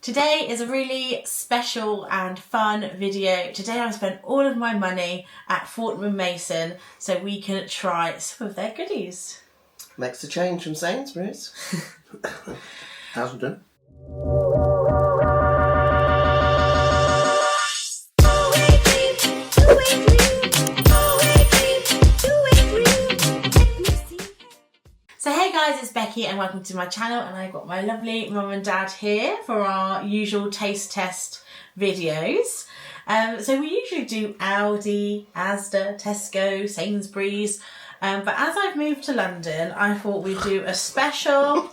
Today is a really special and fun video. Today I spent all of my money at Fortnum Mason so we can try some of their goodies. Makes a change from Sainsbury's. Hasn't done. So hey guys, it's Becky and welcome to my channel, and I've got my lovely mum and dad here for our usual taste test videos. So we usually do Aldi, Asda, Tesco, Sainsbury's, but as I've moved to London, I thought we'd do a special,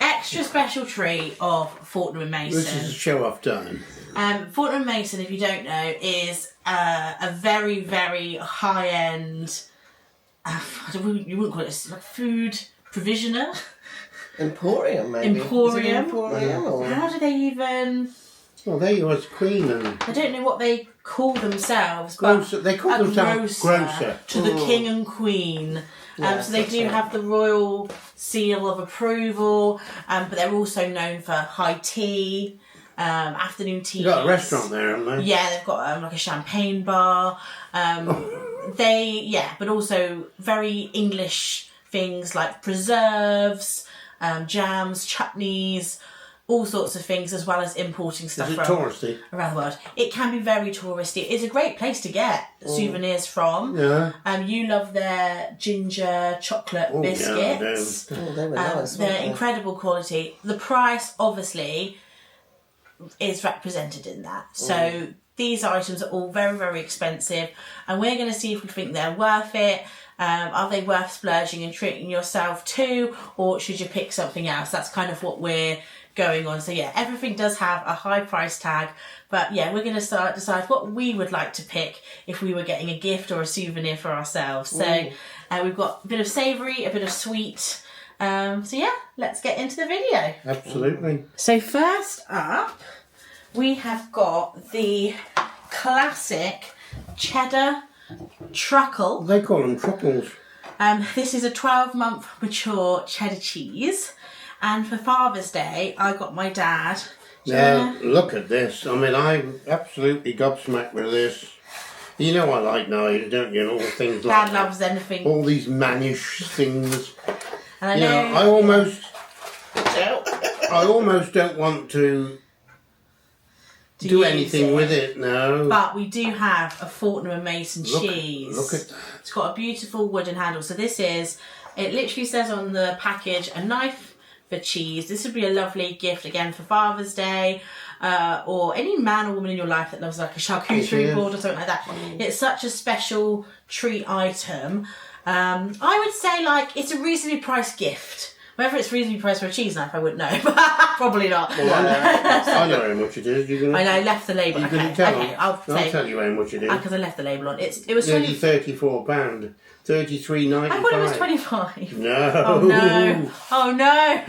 extra special treat of Fortnum Mason. This is a show-off time. Fortnum Mason, if you don't know, is a very, very high-end, you wouldn't call it like food provisioner. Emporium, maybe. Emporium. Emporium or... How do they even... Well, there you are, Queen and... I don't know what they call themselves, Grocer. but They call themselves grocer. to the King and Queen. So they do have the royal seal of approval, but they're also known for high tea, afternoon tea. You've got a restaurant there, haven't they? Yeah, they've got like a champagne bar. But also very English things like preserves, jams, chutneys, all sorts of things, as well as importing stuff Is it from touristy? around the world. It can be very touristy. It's a great place to get souvenirs from. Yeah. You love their ginger chocolate biscuits. Yeah, they were nice. They're weren't they? incredible quality. The price, obviously, is represented in that. So these items are all very, very expensive, and we're going to see if we think they're worth it. Are they worth splurging and treating yourself to, or should you pick something else? That's kind of what we're going on. So yeah, everything does have a high price tag, but yeah, we're going to decide what we would like to pick if we were getting a gift or a souvenir for ourselves. So we've got a bit of savoury, a bit of sweet. So yeah, let's get into the video. Absolutely. So first up, we have got the classic Cheddar Truffle. They call them truffles. This is a 12-month mature cheddar cheese, and for Father's Day, I got my dad. Now, look at this. I mean, I'm absolutely gobsmacked with this. You know I like knives, don't you? And all things like Dad loves anything. all these mannish things. And I You know, know, I almost don't want to do use anything with it now. But we do have a Fortnum Mason cheese. Look at that. It's got a beautiful wooden handle. So this is, it literally says on the package, a knife for cheese. This would be a lovely gift, again, for Father's Day, or any man or woman in your life that loves like a charcuterie board or something like that. It's such a special treat item. I would say, like, it's a reasonably priced gift. Whether it's reasonably priced for a cheese knife, I wouldn't know. Probably not. Well, I know how much it is. You're gonna, I know, I left the label. You Okay, can tell. okay, I'll tell you how much it is. because I left the label on. It was Nearly 20. £34, £33.95. I thought it was 25. No. Oh no! Oh no!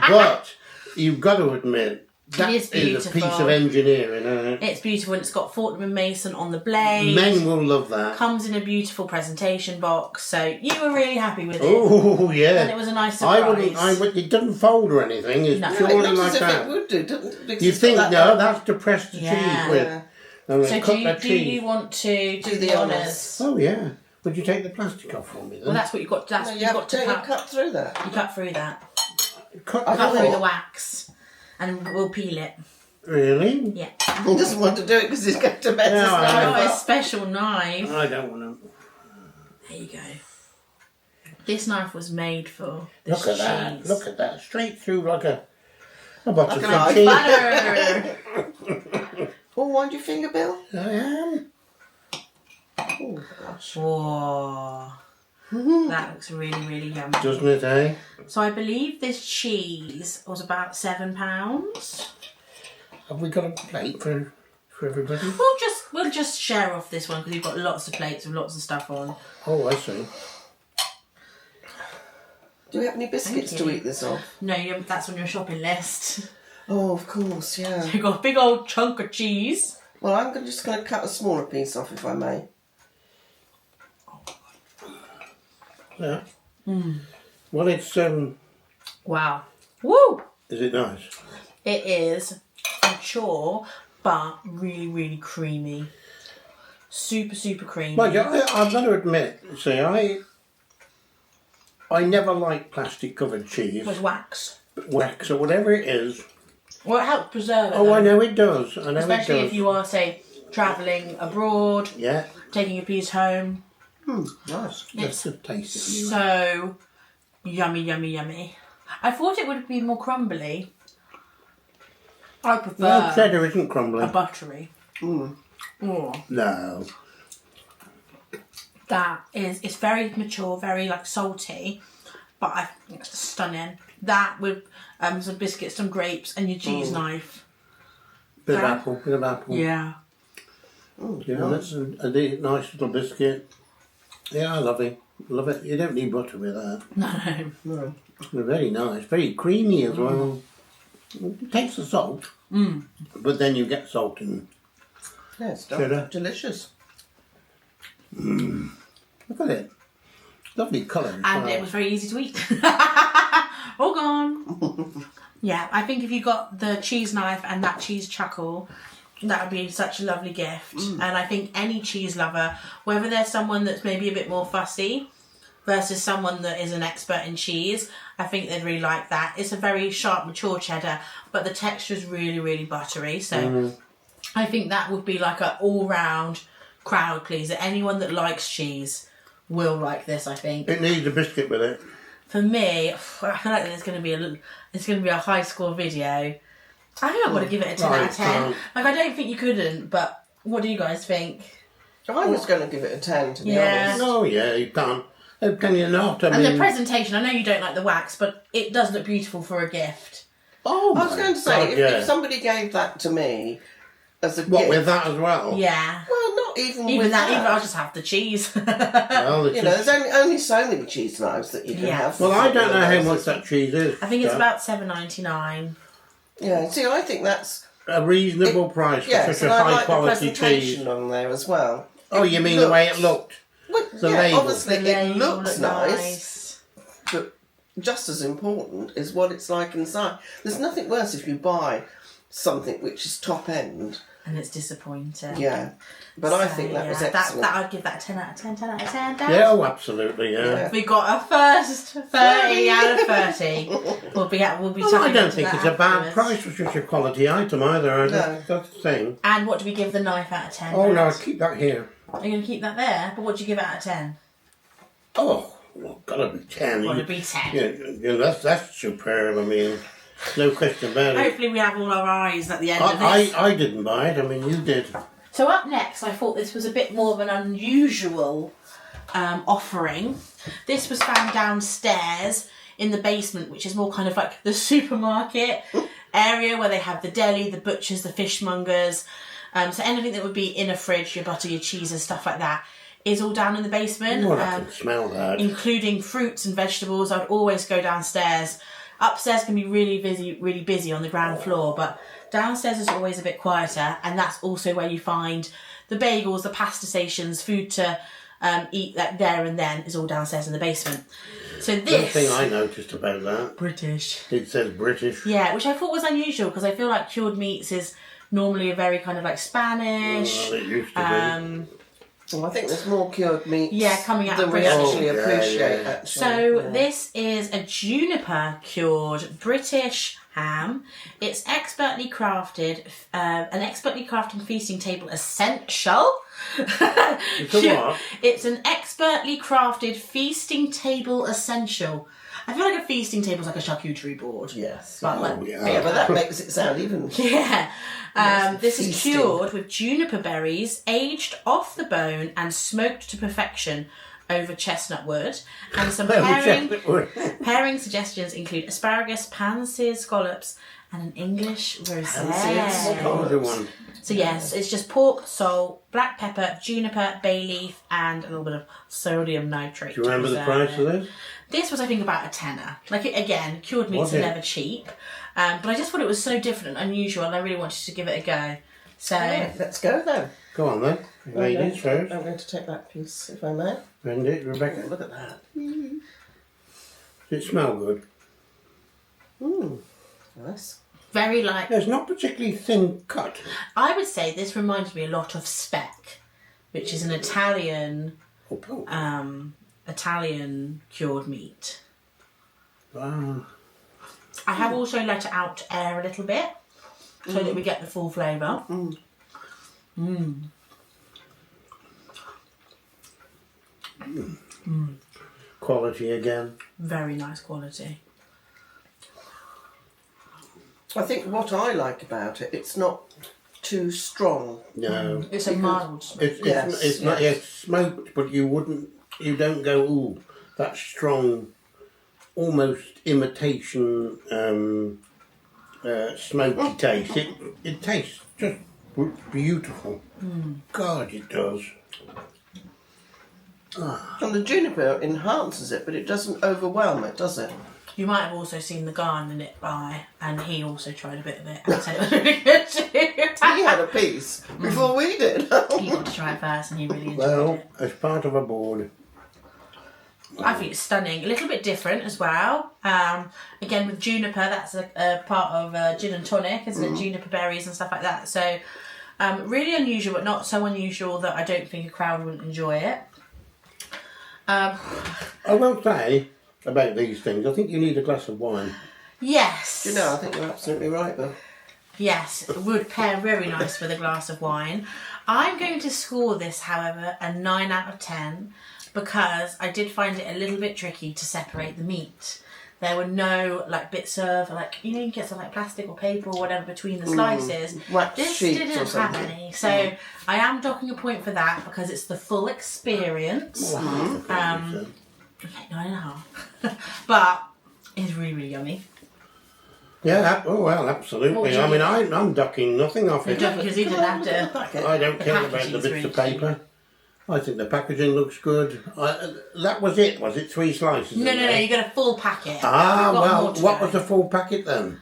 but you've got to admit that is is a beautiful. piece of engineering, isn't it? It's beautiful, and it's got Fortnum Mason on the blade. Men will love that. Comes in a beautiful presentation box, so you were really happy with it. Oh yeah. And it was a nice surprise. It doesn't fold or anything. It's No. It purely looks like as if that. it would do, doesn't it? Because You it's think got no? that- That's to press the Yeah. cheese with. Yeah. And So then cut do cheese. you want to do the honours? Oh yeah. Would you take the plastic off for me then? Well, that's what you've got. That's No, what you you've have got to to cut. cut through that. You cut through that. Cut I Cut don't through know. the wax, and we'll peel it. Really? Yeah. He doesn't want to do it because he's going to mess No, his I knife Oh, a up. special knife. I don't want to. There you go. This knife was made for this Look at that. cheese. Look at that. Straight through like a butterfly a knife. cheese. Butter. Oh, wind your finger, Bill. I am. Oh, gosh. Whoa. That looks really, really yummy. Doesn't it, eh? So I believe this cheese was about £7. Have we got a plate for everybody? We'll just share off this one because you've got lots of plates with lots of stuff on. Oh, I see. Do we have any biscuits Thank to you. eat this off? No, that's on your shopping list. Oh, of course, yeah. You've got a big old chunk of cheese. Well, I'm just going to cut a smaller piece off, if I may. Yeah. Well, it's Wow. Woo! Is it nice? It is mature, but really, really creamy. Super, super creamy. Mind you, I've got to admit, see, I never like plastic covered cheese, With wax. wax or whatever it is. Well, it helps preserve it. Oh, though. I know it does. I know Especially it does. if you are, say, travelling abroad, Yeah, taking a piece home. Nice. just to taste it. So yummy, yummy, yummy. I thought it would be more crumbly. I prefer No, cheddar isn't a crumbly. buttery. Oh, No. that is, it's very mature, very like salty, but I think it's stunning. That with some biscuits, some grapes, and your cheese knife. Bit of Yeah. apple, bit of apple. Yeah. You know, that's a nice little biscuit. Yeah, I love it. Love it. You don't need butter with that. No. They're very nice. Very creamy as well. It takes the salt. But then you get salt in. Yeah, it's Cheddar. delicious. Look at it. Lovely colour. And it was very easy to eat. All gone. Yeah, I think if you got the cheese knife and that cheese chuckle, that would be such a lovely gift. And I think any cheese lover, whether they're someone that's maybe a bit more fussy versus someone that is an expert in cheese, I think they'd really like that. It's a very sharp, mature cheddar, but the texture is really, really buttery. So I think that would be like an all-round crowd pleaser. Anyone that likes cheese will like this, I think. It needs a biscuit with it. For me, I feel like there's going to be a high score video. I think I'm going to give it a 10 out of 10. Like, I don't think you couldn't, but what do you guys think? I was going to give it a 10, to be Yeah. honest. Oh, yeah, you can't. How can you not? I And the mean, presentation, I know you don't like the wax, but it does look beautiful for a gift. oh, I was going to say, God, if somebody gave that to me as a What, gift... with that as well? Yeah. Well, not even Even with that, even I'll just have the cheese. Well, it's You know, just- there's only so many cheese knives that you can Yeah. have. well, I don't know how much that cheese is. I think it's so about $7.99. Yeah, see, I think that's... a reasonable price for Yes, such and a I high like the quality presentation cheese. on there as well. Oh, you mean the way it looked? Well, The yeah, label. obviously The it label looks looked nice, but just as important is what it's like inside. There's nothing worse if you buy something which is top end. And it's disappointing. Yeah, but I So, think that was yeah, excellent. that I'd give that a 10 out of 10, 10 out of 10. Dan. Yeah, oh, absolutely, yeah. Yeah. We got a first 30 out of 30. We'll be Well, I chucking don't into think that it's a bad afterwards. price for such a quality item either. That's the thing. And what do we give the knife out of 10? Oh, no, Matt? keep that here. Are you going to keep that there? But what do you give it out of 10? Oh, well, gotta be 10. Got to be 10. Yeah, that's superb. I mean, no question about it. Hopefully we have all our eyes at the end of this. I didn't buy it. I mean, you did. So up next, I thought this was a bit more of an unusual offering. This was found downstairs in the basement, which is more kind of like the supermarket area where they have the deli, the butchers, the fishmongers. So anything that would be in a fridge, your butter, your cheese and stuff like that, is all down in the basement. Oh, I can smell that. Including fruits and vegetables. I'd always go downstairs. Upstairs can be really busy on the ground floor, but downstairs is always a bit quieter, and that's also where you find the bagels, the pasta stations, food to eat like there and then is all downstairs in the basement. So The this thing I noticed about that, British, it says British. yeah, which I thought was unusual because I feel like cured meats is normally a very kind of like Spanish. Well, it used to Well, I think there's more cured meats Yeah, coming out than of we Bristol. actually Oh, yeah, appreciate. yeah. Actually. So Yeah. this is a juniper cured British ham. It's expertly crafted, an expertly crafted feasting table essential. It's a what? It's an expertly crafted feasting table essential. I feel like a feasting table is like a charcuterie board. Yes. But like, Oh, yeah. Yeah, but that makes it sound even... yeah. Yes, This is feasting. cured with juniper berries, aged off the bone and smoked to perfection over chestnut wood. And some pairing suggestions include asparagus, pansies, scallops, and an English rosé. Older one. So yes, it's just pork, salt, black pepper, juniper, bay leaf, and a little bit of sodium nitrate. Do you remember the to price preserve of it. this? This was, I think, about a tenner. Like, again, cured meats Was are it? never cheap. But I just thought it was so different and unusual, and I really wanted to give it a go. So, Right, let's go then. Go on then. Ladies first. I'm going to take that piece, if I may. Bend it, Rebecca. Look at that. Does it smell good? Nice. Very like. It's not particularly thin cut. I would say this reminds me a lot of speck, which is an Italian Italian cured meat. Wow. I have also let it out to air a little bit so that we get the full flavour. Quality again. Very nice quality. I think what I like about it, it's not too strong. No. It's a mild smoke. It's not yet smoked, but you don't go, ooh, that strong, almost imitation smoky taste. It tastes just beautiful. God, it does. And the juniper enhances it, but it doesn't overwhelm it, does it? You might have also seen the guy on the knit by, and he also tried a bit of it and said it was really good too. He had a piece before we did. He got to try it first and he really enjoyed it. As part of a board. I think it's stunning. A little bit different as well. Again, with juniper, that's a part of gin and tonic, isn't it? Juniper berries and stuff like that. So, really unusual, but not so unusual that I don't think a crowd wouldn't enjoy it. I will say about these things, I think you need a glass of wine. Yes. You know, I think you're absolutely right, Bill. Yes, it would pair very nice with a glass of wine. I'm going to score this, however, a 9 out of 10 because I did find it a little bit tricky to separate the meat. There were no bits of you can get some plastic or paper or whatever between the slices. Wax This sheets didn't or have something. any, so I am docking a point for that because it's the full experience. Okay, 9.5, but it's really, really yummy. Yeah, absolutely. What would you I mean, give I'm ducking nothing off it. Because he didn't have to. I don't care about the packaging's bits really of paper. I think the packaging looks good. That was it. Was it 3 slices? No, you got a full packet. Ah, We've got well, more to what go. was the full packet then?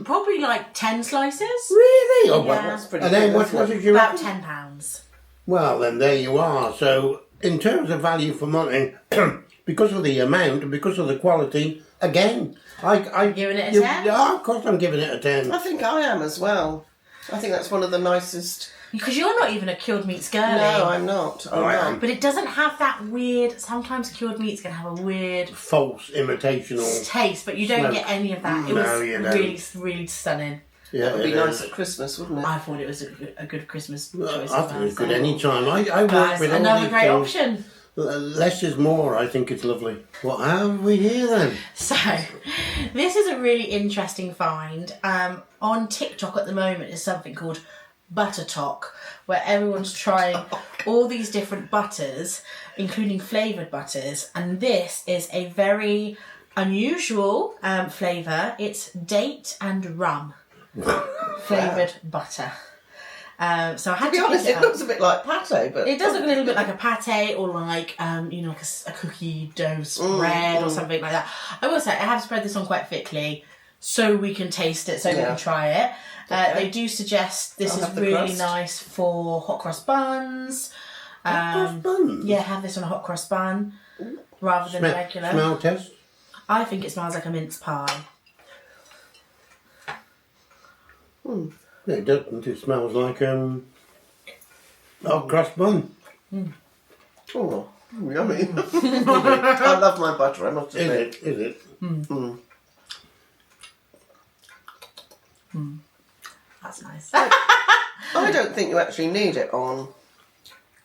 Probably 10 slices. Really? Oh, Yeah. well, That's pretty and then good, what isn't was it? it you About reckon? £10. Well, then there you are. So, in terms of value for money, because of the amount and because of the quality, again, I Giving it a 10? Yeah, of course I'm giving it a 10. I think I am as well. I think that's one of the nicest. Because you're not even a cured meats girly. No, I'm not. I'm I not. am. But it doesn't have that weird. Sometimes cured meats can have a weird False imitational. taste, but you don't Smoke. get any of that. It No, was you don't. really, really stunning. Yeah, That would be it nice is. at Christmas, wouldn't it? I thought it was a good Christmas choice. I think it's good any time. I work Guys, with all another these great things. option. Less is more. I think it's lovely. What have we here then? So, this is a really interesting find. On TikTok at the moment is something called Butter Talk, where everyone's trying all these different butters, including flavoured butters, and this is a very unusual flavour. It's date and rum flavoured butter. So I had To be to honest, pick it up. looks a bit like pate, but It does look a little bit like a pate or like a cookie dough spread or something like that. I will say I have spread this on quite thickly so we can taste it, so we Yeah. can try it. Okay. They do suggest this I'll is have the really crust. nice for hot cross buns. Cross buns. Yeah, have this on a hot cross bun rather than regular. Smell test. I think it smells like a mince pie. No, it doesn't. It smells like hot cross bun. oh, yummy. I love my butter, I must Is admit. it? Is it? That's nice. I don't think you actually need it on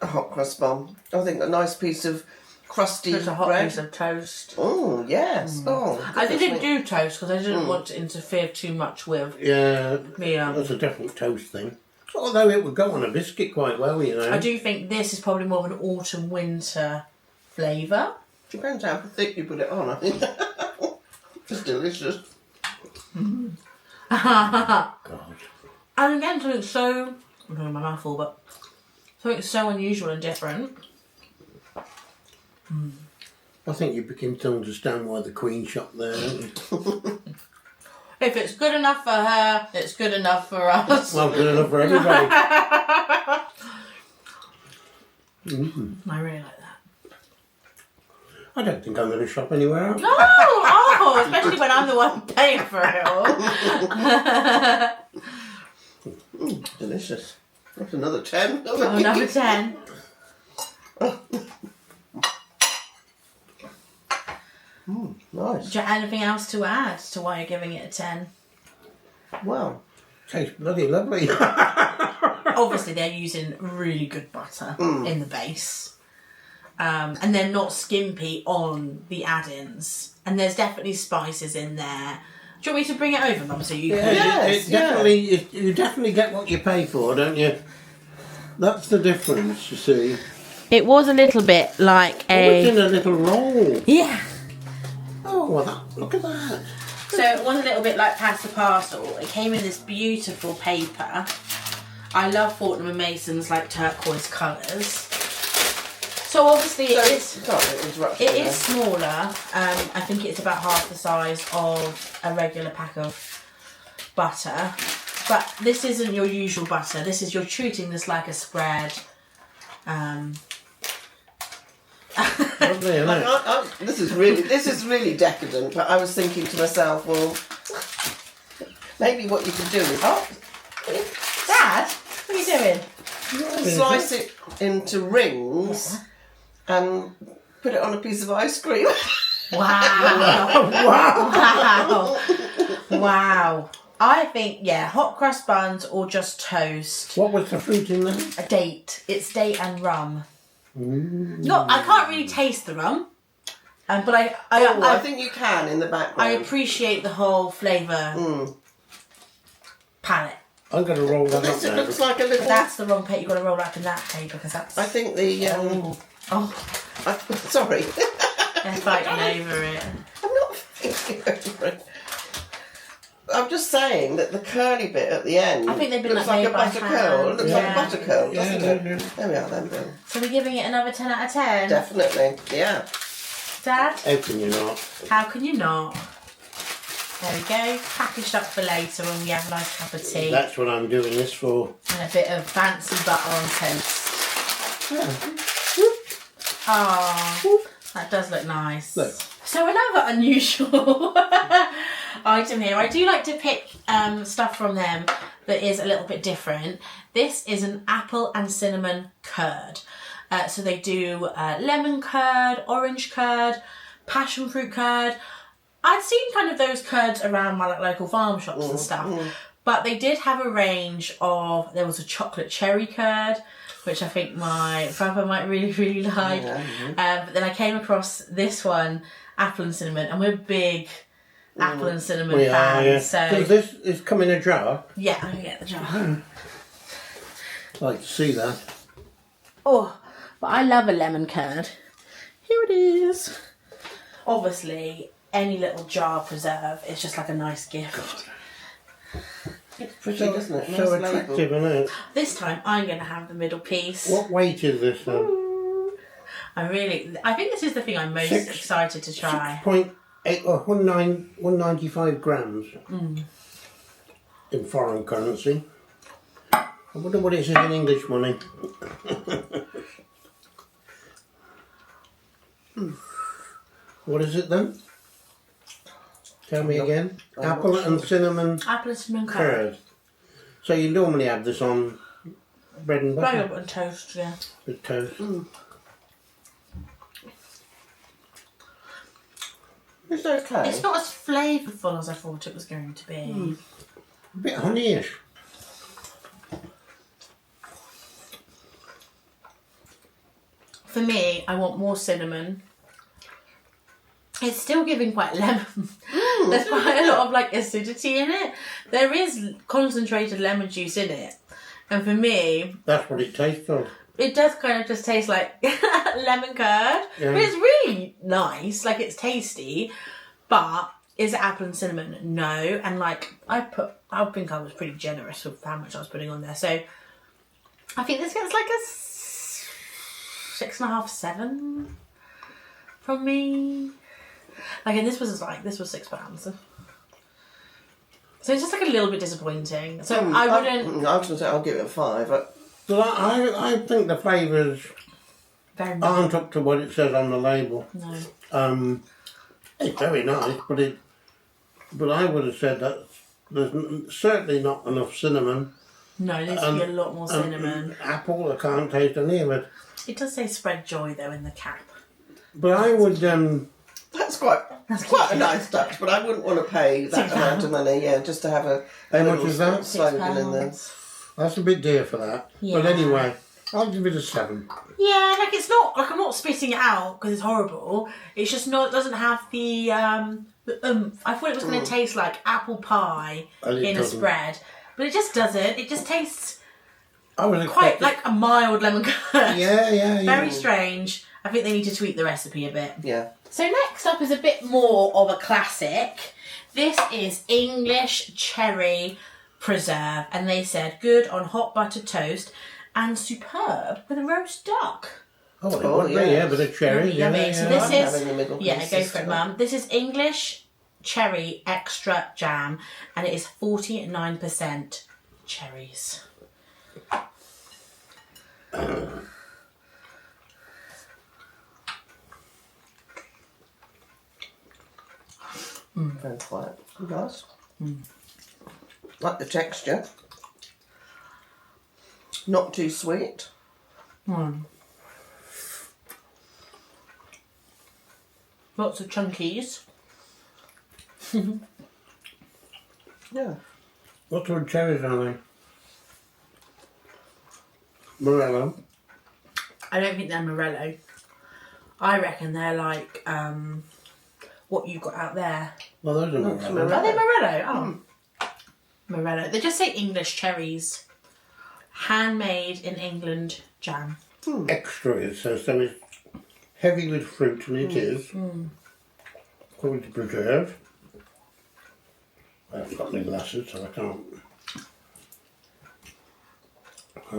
a hot crust bun. I think a nice piece of crusty Just a hot bread. piece of toast. Oh, yes. Oh, I goodness didn't me. do toast because I didn't want to interfere too much with Yeah, the that's a definite toast thing. Although it would go on a biscuit quite well, you know. I do think this is probably more of an autumn-winter flavour. Depends how thick you put it on, I think. It's delicious. God. And again, something so... I'm doing my mouth full, but something so unusual and different. I think you begin to understand why the Queen shop there, don't you? If it's good enough for her, it's good enough for us. Well, good enough for everybody. I really like that. I don't think I'm going to shop anywhere else. Oh, especially when I'm the one paying for it all. Delicious. That's another 10. Oh, number 10. Nice. Do you have anything else to add to why you're giving it a 10? Well, Tastes bloody lovely. Obviously, they're using really good butter in the base. And they're not skimpy on the add-ins. And there's definitely spices in there. Do you want me to bring it over, Mum, so you can... Yes, you definitely get what you pay for, don't you? That's the difference, you see. It was a little bit like It's in a little roll. Yeah. Oh, well, look at that. So it was a little bit like pasta parcel. It came in this beautiful paper. I love Fortnum Mason's like turquoise colours. So obviously it is smaller. I think it's about half the size of a regular pack of butter. But this isn't your usual butter. You're treating this like a spread. Lovely, isn't it? this is really decadent. But I was thinking to myself, well, maybe what you could do is, Dad, what are you doing? slice it into rings and put it on a piece of ice cream. Wow. Wow. Wow. I think, hot crust buns or just toast. What was the fruit in there? A date. It's date and rum. No, I can't really taste the rum. But I think you can in the background. I appreciate the whole flavour palette. I'm going to roll that up It now. looks like a little... But that's the wrong paper. You've got to roll up in that paper because that's... I think the... sorry. They're fighting over it. I'm not fighting over it. I'm just saying that the curly bit at the end I think they've been looks like like a made by butter hand. curl. It looks like a butter curl, doesn't it? Yeah. There we are then, Bill. So we're giving it another 10 out of 10? Definitely, yeah. Dad? How can you not? How can you not? There we go. Packaged up for later when we have a nice cup of tea. That's what I'm doing this for. And a bit of fancy butter on toast. Oh, that does look nice. Look. So another unusual item here. I do like to pick stuff from them that is a little bit different. This is an apple and cinnamon curd. So they do lemon curd, orange curd, passion fruit curd. I'd seen kind of those curds around my local farm shops and stuff. But they did have a range of, there was a chocolate cherry curd, which I think my brother might really, really like. But then I came across this one, apple and cinnamon, and we're big apple and cinnamon fans. So does this come in a jar? yeah, I'm gonna get the jar. I'd like to see that. Oh, but I love a lemon curd. Here it is. Obviously, any little jar preserve is just like a nice gift. It's pretty, doesn't it? So Nice attractive, label. isn't it? This time I'm going to have the middle piece. What weight is this then? I think this is the thing I'm most excited to try. 6.8 or 195 grams in foreign currency. I wonder what it is in English money. What is it then? Tell me again. Apple and cinnamon Apple and cinnamon curd. curd. So you normally have this on bread and butter Bread and toast, yeah. with toast. It's okay. It's not as flavourful as I thought it was going to be. A bit honeyish. For me, I want more cinnamon. It's still giving quite lemon. There's quite a lot of like acidity in it. There is concentrated lemon juice in it. And for me, That's what it tastes of. it does kind of just taste like lemon curd. Yeah. But it's really nice. Like, it's tasty. But is it apple and cinnamon? No. And like, I think I was pretty generous with how much I was putting on there. So I think this gets like a 6.5, 7 from me. Like, and this was £6. So it's just like a little bit disappointing. So I wouldn't. I was going to say I'll give it a 5. So I think the flavour's Very much. aren't up to what it says on the label. No. It's very nice, but I would have said that there's certainly not enough cinnamon. No, there needs to be a lot more cinnamon. Apple, I can't taste any of it. It does say spread joy though in the cap. But I would, That's quite a nice touch, but I wouldn't want to pay that amount of money, just to have a How much little is that? slogan in there. that's a bit dear for that. Yeah. But anyway, I'll give it a 7. Yeah, like it's not like I'm not spitting it out because it's horrible. It's just not. It doesn't have the oomph. I thought it was going to taste like apple pie And it in a doesn't. spread, but it just doesn't. It just tastes I was quite expecting... like a mild lemon curd. Yeah. Very strange. I think they need to tweak the recipe a bit. Yeah. So next up is a bit more of a classic. This is English cherry preserve, and they said good on hot buttered toast and superb with a roast duck. Oh, it would be, yeah, but a cherry. Yummy. Yeah, So yeah. this I'm is having the middle go pieces for it, too. Mum. This is English cherry extra jam, and it is 49% cherries. Very quiet. Nice. Like the texture. Not too sweet. Lots of chunkies. Yeah. What sort of cherries are they? Morello. I don't think they're Morello. I reckon they're like what you got out there. Well, those are Morello. Morello. Are they Morello? Oh. Morello. They just say English cherries. Handmade in England jam. Extra, it says, so it's heavy with fruit, and it is. According to preserve. I haven't got any glasses, so I can't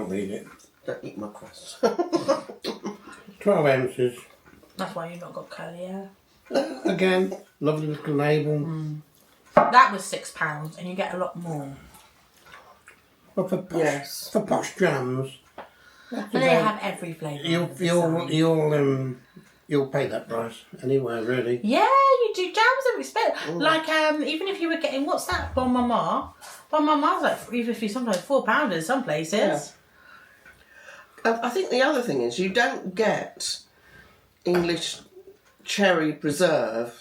read it. Don't eat my crust. 12 ounces. That's why you've not got curly hair. Again, lovely little label. That was £6 and you get a lot more. But for posh, Yes. for posh jams, And they have every flavour. you'll pay that price anyway, really. Yeah, you do. Jams are expensive. Like, even if you were getting, what's that? Bon Mama. Bon Mama's like $3.50, sometimes £4 in some places. Yeah. I think the other thing is you don't get English cherry preserve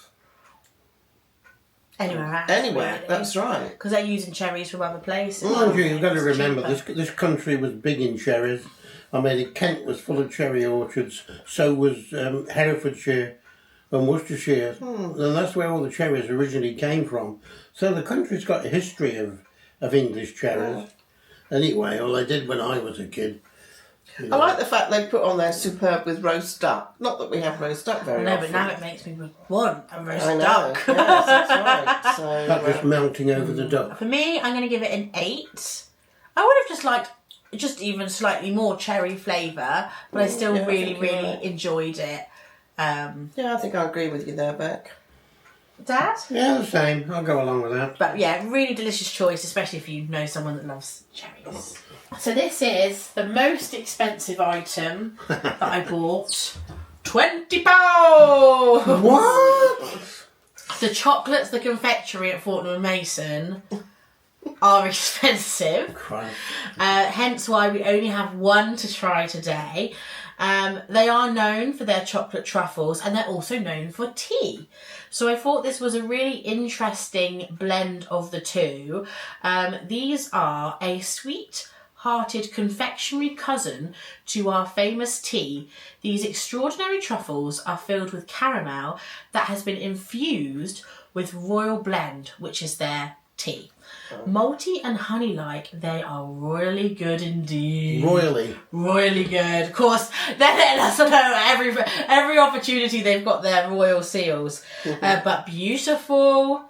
Anywhere, that's right. Because they're using cherries from other places. Mind you, you've got to It's remember, cheaper. this country was big in cherries. I mean, Kent was full of cherry orchards, so was Herefordshire and Worcestershire. And that's where all the cherries originally came from. So the country's got a history of English cherries. Anyway, all I did when I was a kid. I like the fact they put on there superb with roast duck. Not that we have roast duck very No, often. but now it makes me want a roast I know. duck. Yes, that's right. So, That just melting over the duck. For me, I'm going to give it an 8. I would have just liked just even slightly more cherry flavour, but I still yeah, I really, think you're really right. enjoyed it. yeah, I think I agree with you there, Beck. Dad? Yeah, the same. I'll go along with that. But yeah, really delicious choice, especially if you know someone that loves cherries. So this is the most expensive item that I bought. £20! What? The chocolates, the confectionery at Fortnum Mason are expensive. Christ. Hence why we only have one to try today. They are known for their chocolate truffles and they're also known for tea. So I thought this was a really interesting blend of the two. These are a sweet-hearted confectionery cousin to our famous tea. These extraordinary truffles are filled with caramel that has been infused with royal blend, which is their tea. Malty and honey-like, they are royally good indeed. Royally good. Of course, they're letting us know every opportunity they've got their royal seals. But beautiful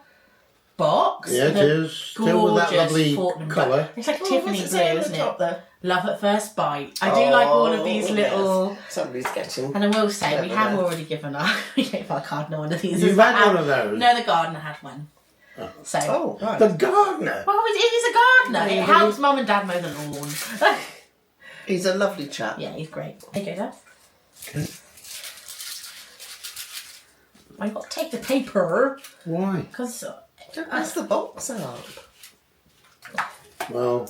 box. Yeah, it is. Still with that lovely Fortnum colour. It's like Oh, Tiffany what's it blue, say on the isn't top it? there? Love at first bite. I do like all of these little... Yes. Somebody's getting... And I will say, we Clever have there. already given our... we gave our gardener one of these. You've as had well. one of those? No, the gardener had one. So... Oh, right. The gardener. Well, it is a gardener. It helps Mum and Dad mow the lawn. He's a lovely chap. Yeah, he's great. There you go, Dad. Okay. I've got to take the paper Why? because Don't mess the box up. Well,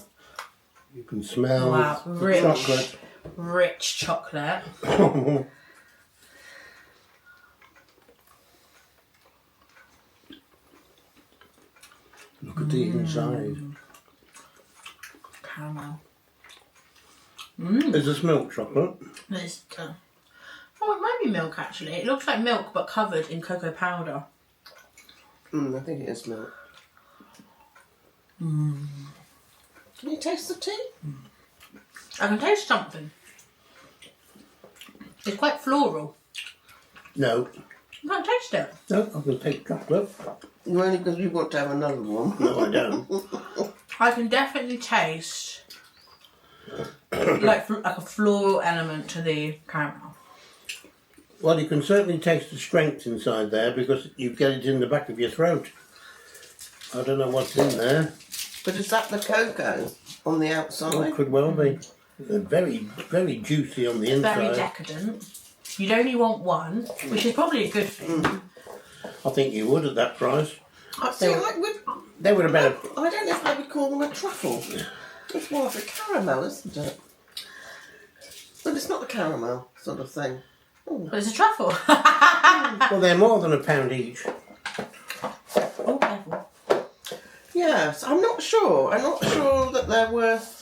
you can smell Wow, the rich. chocolate. Rich chocolate. Look at the inside. Caramel. Is this milk chocolate? It's, oh, it might be milk actually. It looks like milk but covered in cocoa powder. I think it is milk. Can you taste the tea? I can taste something. It's quite floral. No. You can't taste it. No, I can take chocolate. Only because you want to have another one. No, I don't. I can definitely taste like a floral element to the caramel. Well, you can certainly taste the strength inside there because you get it in the back of your throat. I don't know what's in there. But is that the cocoa on the outside? It could well be. They're very, very juicy on the inside. Very decadent. You'd only want one, which is probably a good thing. I think you would at that price. I see, They would have better. I don't know if I would call them a truffle. It's more of a caramel, isn't it? But it's not a caramel sort of thing. But it's a truffle. Well, they're more than £1 each. Oh, careful. Yes, I'm not sure. I'm not sure that they're worth...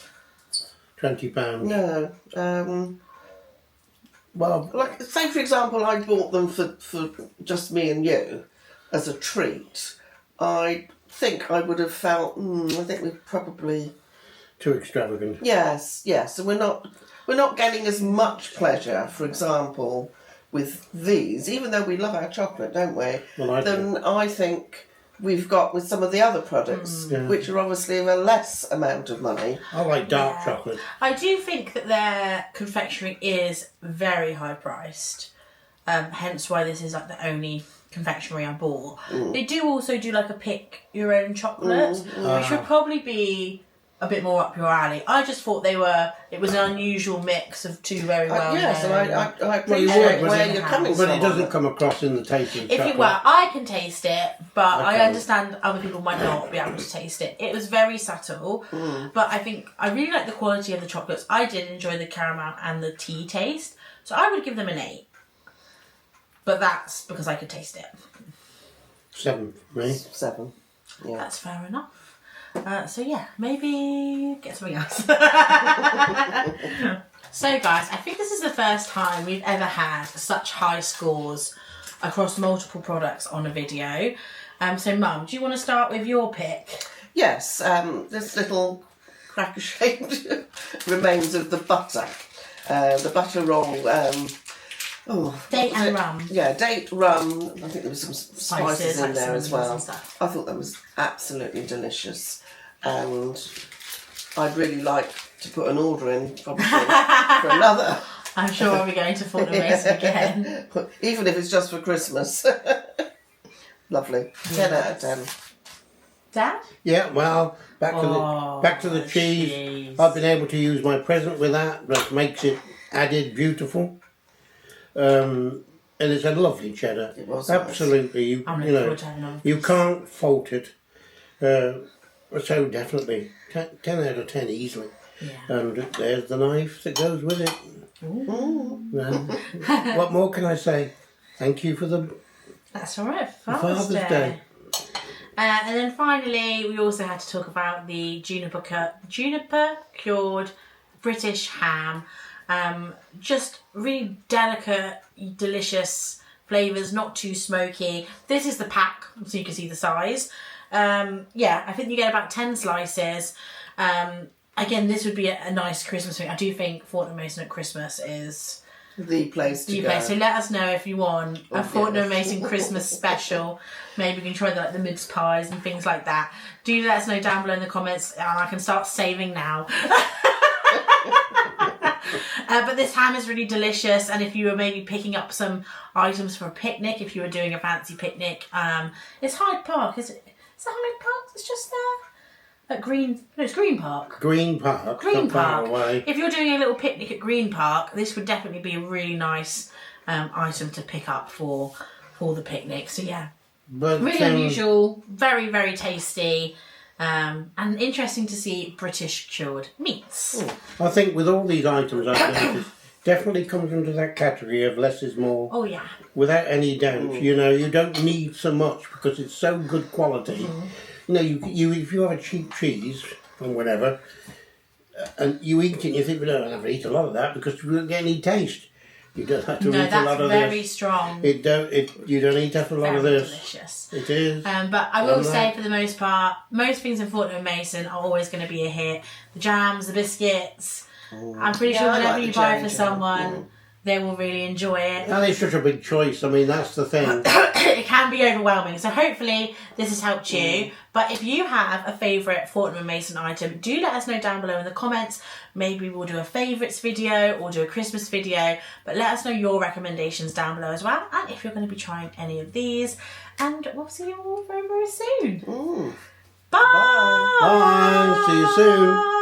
£20. No. Well, Like, say for example, I bought them for just me and you as a treat. I think I would have felt, I think we've probably... too extravagant. Yes. So we're not getting as much pleasure, for example, with these, even though we love our chocolate, don't we? Well, I do. Than I think we've got with some of the other products, Yeah. which are obviously of a less amount of money. I like dark Yeah. chocolate. I do think that their confectionery is very high priced. Hence why this is like the only confectionery I bought. They do also do like a pick your own chocolate, which would probably be a bit more up your alley. I just thought it was an unusual mix of two very well Yes, and I appreciate would, where but you're coming But from. it doesn't come across in the taste of If chocolate. it were, I can taste it, but I Okay. understand other people might not be able to taste it. It was very subtle, but I think I really like the quality of the chocolates. I did enjoy the caramel and the tea taste, so I would give them an 8. But that's because I could taste it. 7 for me. 7. Yeah. That's fair enough. So yeah, maybe get something else. So guys, I think this is the first time we've ever had such high scores across multiple products on a video. So Mum, do you want to start with your pick? Yes, this little cracker-shaped remains of the butter. The butter roll... Date and rum. Yeah, date, rum. I think there was some spices in like there as cinnamons well. and stuff. I thought that was absolutely delicious. And I'd really like to put an order in, probably, for another. I'm sure I'll be going to Fortnum Mason again. Even if it's just for Christmas. Lovely. 10 out of 10. Dad? Yeah, well, back to the cheese. cheese. I've been able to use my present with that, that makes it added beautiful. And it's a lovely cheddar. It was nice. Absolutely. I'm You looking know, forward to having them. you can't fault it. So definitely 10 out of 10 easily. Yeah. And there's the knife that goes with it. What more can I say? Thank you for the That's all right. Father's Day. And then finally, we also had to talk about the juniper cured British ham. Just really delicate, delicious flavours, not too smoky. This is the pack, so you can see the size. Yeah, I think you get about 10 slices. Again, this would be a nice Christmas thing. I do think Fortnum Mason at Christmas is The place to the go. best. So let us know if you want a Fortnum yes. Mason Christmas special. Maybe we can try the mince pies and things like that. Do let us know down below in the comments, and I can start saving now. But this ham is really delicious, and if you were maybe picking up some items for a picnic, if you were doing a fancy picnic, it's Hyde Park, is it? Is it Hyde Park that's just there? At it's Green Park. Green Park. Green not far Park. away. If you're doing a little picnic at Green Park, this would definitely be a really nice item to pick up for the picnic. So yeah, But, really unusual, very, very tasty. And interesting to see British cured meats. I think with all these items, I think it definitely comes into that category of less is more. Oh yeah. Without any doubt, you know, you don't need so much because it's so good quality. You know, you if you have a cheap cheese and whatever, and you eat it, and you think, well, I don't have to eat a lot of that because you won't get any taste. You don't have to eat a lot of this. No, that's very strong. You don't eat up a lot of this. Delicious. It is. But I will say, for the most part, most things in Fortnum Mason are always going to be a hit. The jams, the biscuits. I'm pretty sure whenever you buy it for someone, they will really enjoy it. And it's such a big choice. I mean, that's the thing. It can be overwhelming. So hopefully this has helped you. But if you have a favourite Fortnum Mason item, do let us know down below in the comments. Maybe we'll do a favourites video or do a Christmas video. But let us know your recommendations down below as well. And if you're going to be trying any of these. And we'll see you all very, very soon. Bye! Bye. See you soon.